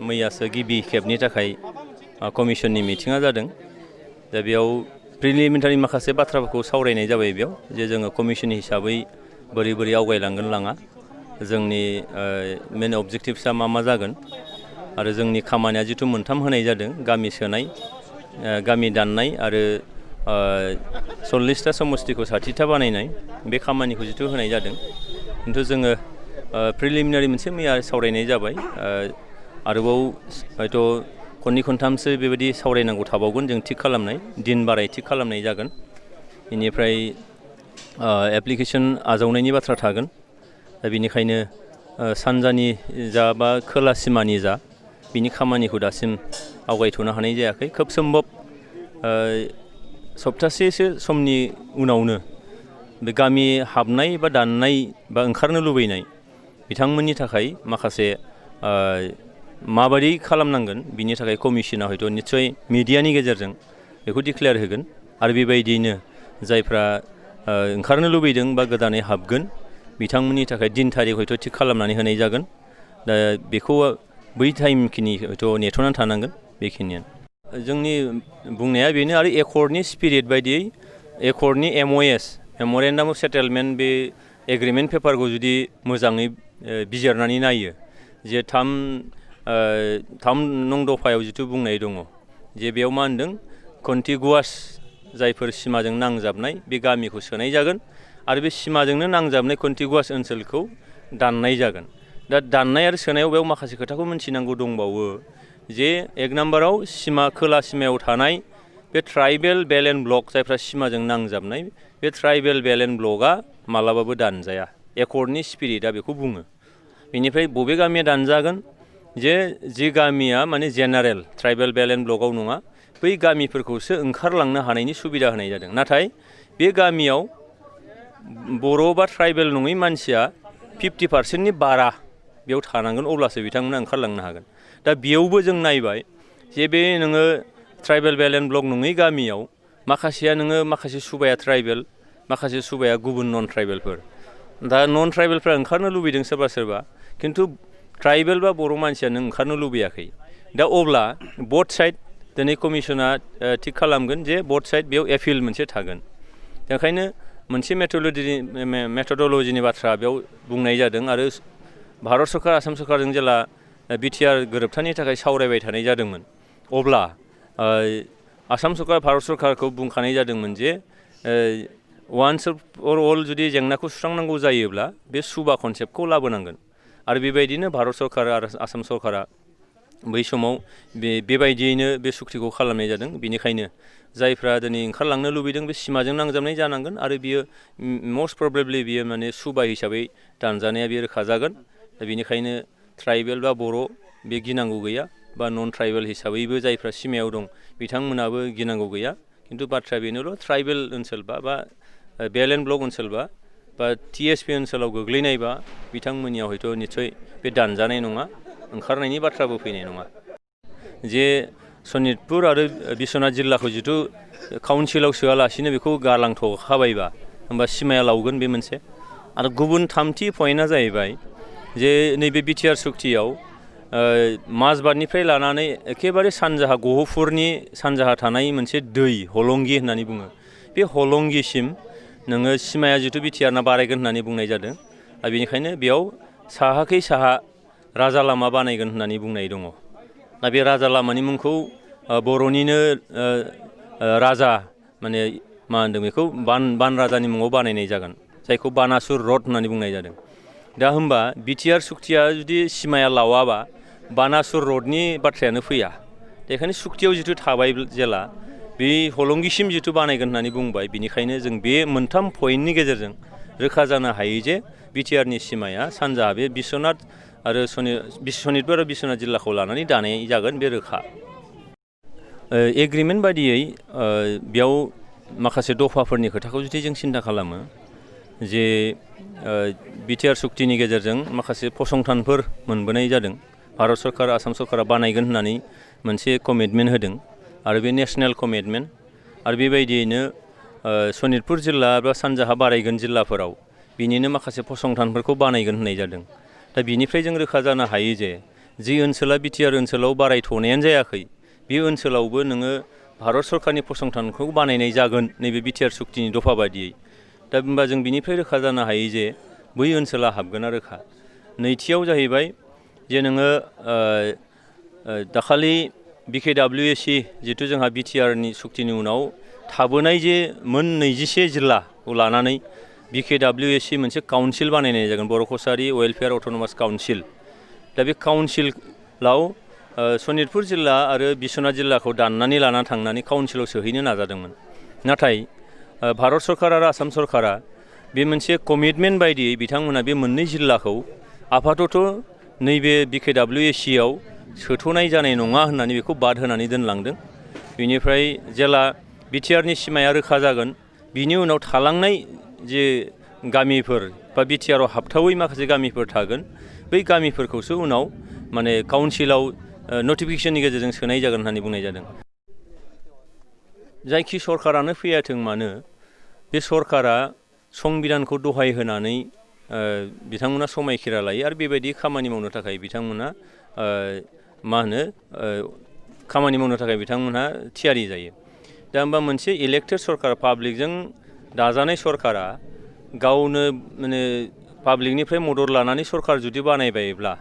मैयासो गिबि खेबनि थाखाय कमिसननि मिटिङा जादों। दा बेयाव प्रिलिमिनारि माखासे बाथ्राफोरखौ सावरायनाय जाबाय बेयाव जे जोङो कमिसन हिसाबै बोरै बोरै आवगायलांगोन लाङा, जोंनि मेन अबजेक्टिभसआ मा जागोन आरो जोंनि खामानिया जिथु मोनथाम होनाय जादों गामि सोनाय, गामि दाननाय आरो 40टा समस्तिखौ 60टा बानायनाय, बे खामानिखौ जिथु होनाय जादों। खिन्थु जोङो प्रिलिमिनारि मोनसे मैया सावरायनाय जाबाय, आरोबाव हयथ' खननै खनथामसो बेबायदि सावरायनांगौ थाबावगोन, जों थिग खालामनाय दिन बाराय थिग खालामनाय जागोन। बेनिफ्राय एप्लिकेसन आजावनायनि बाथ्रा थागोन। दा बेनिखायनो सानजानि जा बा खोला सिमानि जा बिनि खामानिखौ दासिम आवगायथ'नो हानाय जायाखै। खोब सम्भब सप्तासेसो समनि उनावनो बे गामि हाबनाय बा दाननाय बा ओंखारनो लुबैनाय बिथांमोननि थाखाय माखासे माबायदि खालामनांगोन बिनि थाखाय कमिसना हयथ' निस्सय मिडियानि गेजेरजों बेखौ डिक्लेयार होगोन। आरो बेबायदियैनो जायफ्रा ओंखारनो लुबैदों बा गोदानै हाबगोन बिथांमोननि थाखाय दिन थारिख हयथ' थिग खालामनानै होनाय जागोन। दा बेखौ बै टाइमखिनि हयथ' नेथ'नानै थानांगोन, बेखिनियानो जोंनि बुंनाया बेनो। आरो एकर्डनि स्पिरिट बायदियै एकर्डनि MOS मेम'रेन्डाम अफ सेटेलमेन्ट, बे एग्रिमेन्ट पेपारखौ जुदि मोजाङै बिजिरनानै नायो, जे 3 नं दफायाव जिथु बुंनाय दङ जे बेयाव मा होनदों, कन्टिगुवास जायफोर सिमाजों नांजाबनाय बे गामिखौ सोनाय जागोन आरो बे सिमाजोंनो नांजाबनाय कन्टिगुवास ओनसोलखौ दाननाय जागोन। दा दाननाय आरो सोनायाव बेयाव माखासे खोथाखौ मिथिनांगौ दंबावो जे 1 नाम्बाराव खोला सिमायाव थानाय बे ट्राइबेल बेल एन्ड ब्लक जायफ्रा सिमाजों नांजाबनाय, बे ट्राइबेल बेल एन्ड ब्लकआ मालाबाबो दानजाया, एकर्डनि स्पिरिटआ बेखौ बुङो। बेनिफ्राय बबे गामिया दानजागोन, जे गामिया माने जेनारेल ट्राइबेल बेल एन्ड ब्लकआव नङा, बै गामिफोरखौसो ओंखारलांनो हानायनि सुबिदा होनाय जादों। नाथाय बे गामियाव बर' बा ट्राइबेल नङै मानसिया 50% बारा बेयाव थानांगोन, अब्लासो बिथांमोना ओंखारलांनो हागोन। दा बेयावबो जों नायबाय जे बे नोङो ट्राइबेल बेल एन्ड ब्लक नङै गामियाव माखासे सुबाया ट्राइबेल, माखासे सुबाया गुबुन नन ट्राइबेलफोर। दा नन ट्राइबेलफ्रा ओंखारनो लुबैदों सोरबा सोरबा, खिन्थु ट्राइबेल बा बर' मानसिया नों ओंखारनो लुबैयाखै। दा अब्ला बथ साइड दिनै कमिसना थिग खालामगोन जे बथ साइड बेयाव एपिल मोनसे थागोन। बेखायनो मोनसे मेथडलजिनि बाथ्रा बेयाव बुंनाय जादों। आरो भारत सरकार आसाम सरकारजों जेला बिटिआर गोरोबथानि थाखाय सावरायबाय थानाय जादोंमोन, अब्ला आसाम सरकार भारत सरकारखौ बुंखानाय जादोंमोन जे वान्स फर अल जुदि जेंनाखौ सुस्रांनांगौ जायोब्ला बे सुबा कनसेप्टखौ लाबोनांगोन। आरो बेबायदिनो भारत सरकार आरो आसाम सरकारा बै समाव बेबायदियैनो बे सुक्तिखौ खालामनाय जादों। बेनिखायनो जायफ्रा दिनै ओंखारलांनो लुबैदों बे सिमाजों नांजाबनाय जानांगोन आरो बियो मस्ट प्रबेबलि बियो माने सुबा हिसाबै दानजानाया बे रोखा जागोन। दा बेनिखायनो ट्राइबेल बा बर' बे गिनांगौ गैया, बा नन ट्राइबेल हिसाबैबो जायफ्रा सिमायाव दं बिथांमोनाबो गिनांगौ गैया। खिन्थु बाथ्राया बेनोल' ट्राइबेल ओनसोल बा बेल एन्ड ब्लक ओनसोल बा TSP ओनसोलाव गोग्लैनायबा बिथांमोननियाव हयथ' निस्सय बे दानजानाय नङा, ओंखारनायनि बाथ्राबो फैनाय नङा। जे सनितपुर आरो बिश्वनाथ जिल्लाखौ जिथु काउन्सिलाव सोआलासिनो बेखौ गारलांथ'खाबायबा होमबा सिमाया लावगोन, बे मोनसे। आरो गुबुन थामथि पइन्टआ जाहैबाय जे नैबे बिटिआर सुक्तियाव माजबाटनिफ्राय लानानै एखेबारे सानजाहा गहपुरनि सानजाहा थानाय मोनसे दै हलंगि होननानै बुङो, बे हलंगिसिम नोङो सिमाया जिथु बिटिआरना बारायगोन होननानै बुंनाय जादों। आरो बेनिखायनो बेयाव साहाखै साहा राजा लामा बानायगोन होननानै बुंनाय दङ। दा बे राजा लामानि मुंखौ बर'निनो राजा माने मा होनदों बेखौ बान राजानि मुङाव बानायनाय जागोन, जायखौ बानासुर रड होननानै बुंनाय जादों। दा होमबा बिटिआर सुक्तिया जुदि सिमाया लावाबा बानासुर रडनि बाथ्रायानो फैया। बेखायनो सुक्तियाव जिथु थाबाय जेला बे हलंगिसिम जिथु बानायगोन होननानै बुंबाय, बिनिखायनो जों बे मोनथाम पइन्टनि गेजेरजों रोखा जानो हायो जे बिटिआरनि सिमाया सानजाहा बे बिश्वनाथ आरो सनितपुर आरो बिश्वनाथ जिल्लाखौ लानानै दानाय जागोन, बे रोखा। एग्रिमेन्ट बादियै बेयाव माखासे दफाफोरनि खोथाखौ जुदि जों सिन्था खालामो जे बिटिआर सुक्तिनि गेजेरजों माखासे फसंथानफोर मोनबोनाय जादों। भारत सरकार आसाम सरकारा बानायगोन होननानै मोनसे कमिटमेन्ट होदों आरो बे नेसनेल कमिटमेन्ट। आरो बेबायदियैनो सनितपुर जिल्ला बा सानजाहा बारायगोन जिल्लाफोराव बिनिनो माखासे फसंथानफोरखौ बानायगोन होननाय जादों। दा बिनिफ्राय जों रोखा जानो हायो जे जि ओनसोला बिटिआर ओनसोलाव बारायथ'नायानो जायाखै बे ओनसोलावबो नोङो भारत सरकारनि फसंथानखौ बानायनाय जागोन नैबे बिटिआर सुक्तिनि दफा बायदियै दा होमबा जों बिनिफ्राय रोखा जानो हायो जे बै ओनसोला हाबगोना रोखा नैथियाव जाहैबाय जे नोङो दाखालि BKWSC जितु जोंहा बिटिआरनि सुक्तिनि उनाव थाबोनाय जे मोन 24 जिल्लाखौ लानानै BKWSC मोनसे काउन्सिल बानायनाय जागोन बर' कसारि वेलफेयार अट'नमास काउन्सिल दा बे काउन्सिलाव सनितपुर जिल्ला आरो बिश्वनाथ जिल्लाखौ दाननानै लाना थांनानै काउन्सिलाव सोहैनो नाजादोंमोन नाथाय भारत सरकार आरो आसाम सरकारा बे मोनसे कमिटमेन्ट बायदियै बिथांमोना बे मोननै जिल्लाखौ आपातत नैबे BKWSC आव सोथ'नाय जानाय नङा होननानै बेखौ बाद होनानै दोनलांदों बेनिफ्राय जेला बिटिआरनि सिमाया रोखा जागोन बिनि उनाव थालांनाय जे गामिफोर बा बिटिआराव हाबथावै माखासे गामिफोर थागोन बै गामिफोरखौसो उनाव माने काउन्सिलाव नटिफिकेशननि गेजेरजों सोनाय जागोन होननानै बुंनाय जादों जायखि सरकारानो फैयाथों मानो बे सरकारा संबिधानखौ दहाय होनानै बिथांमोना समायखिरा लायो आरो बेबायदि खामानि मावनो थाखाय बिथांमोना मा होनो खामानि मावनो थाखाय बिथांमोनहा थियारि जायो दा होमबा मोनसे इलेक्टेड सरकार पाब्लिकजों दाजानाय सरकारा गावनो माने पाब्लिकनिफ्राय मदद लानानै सरकार जुदि बानायबायोब्ला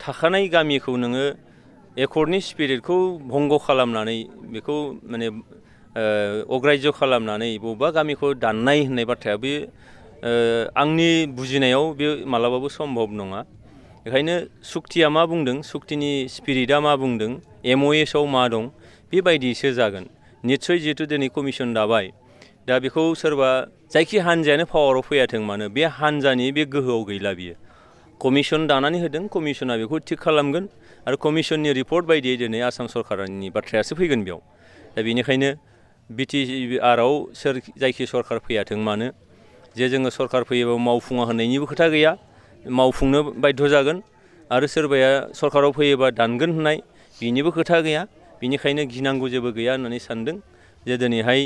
थाखानाय गामिखौ नोङो एकर्डनि स्पिरिटखौ भंग खालामनानै बेखौ माने अग्राह्य खालामनानै बबेबा गामिखौ दाननाय होननाय बाथ्राया बे आंनि बुजिनायाव बे मालाबाबो सम्भब नङा बेखायनो सुक्तिया मा बुंदों सुक्तिनि स्पिरिटआ मा बुंदों MOS आव मा दं बेबायदिसो जागोन निस्सय जिहेतु दिनै कमिसन दाबाय दा बेखौ सोरबा जायखि हानजायानो पावाराव फैयाथों मानो बे हानजानि बे गोहोआव गैला बियो कमिसन दानानै होदों कमिसना बेखौ थिग खालामगोन आरो कमिसननि रिपर्ट बायदियै दिनै आसाम सरकारनि बाथ्रायासो फैगोन बेयाव दा बेनिखायनो बिटिआराव जायखि सरकार फैयाथों मानो जे जोङो सरकार फैयोबा मावफुङा होननायनिबो खोथा गैया मावफुंनो बाध्य जागोन आरो सोरबाया सरकाराव फैयोबा दानगोन होननाय बेनिबो खोथा गैया बेनिखायनो गिनांगौ जेबो गैया होननानै सानदों जे दिनैहाय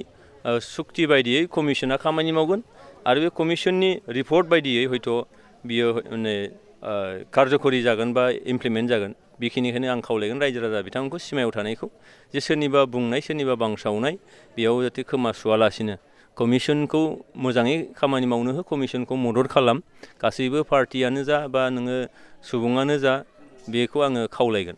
सुक्ति बायदियै कमिसना खामानि मावगोन आरो बे कमिसननि रिपर्ट बायदियै हयथ' बियो माने कार्यकरि जागोन बा इमप्लिमेन्ट जागोन बेखिनिखौनो आं खावलायगोन रायजो राजा बिथांमोनखौ सिमायाव थानायखौ जे सोरनिबा बुंनाय सोरनिबा बांसावनाय बेयाव जाहाथे खोमा सुवालासिनो कमिसनखौ मोजाङै खामानि मावनो हो कमिसनखौ मदद खालाम गासैबो पार्टियानो जा बा नोङो सुबुङानो जा बेखौ आङो खावलायगोन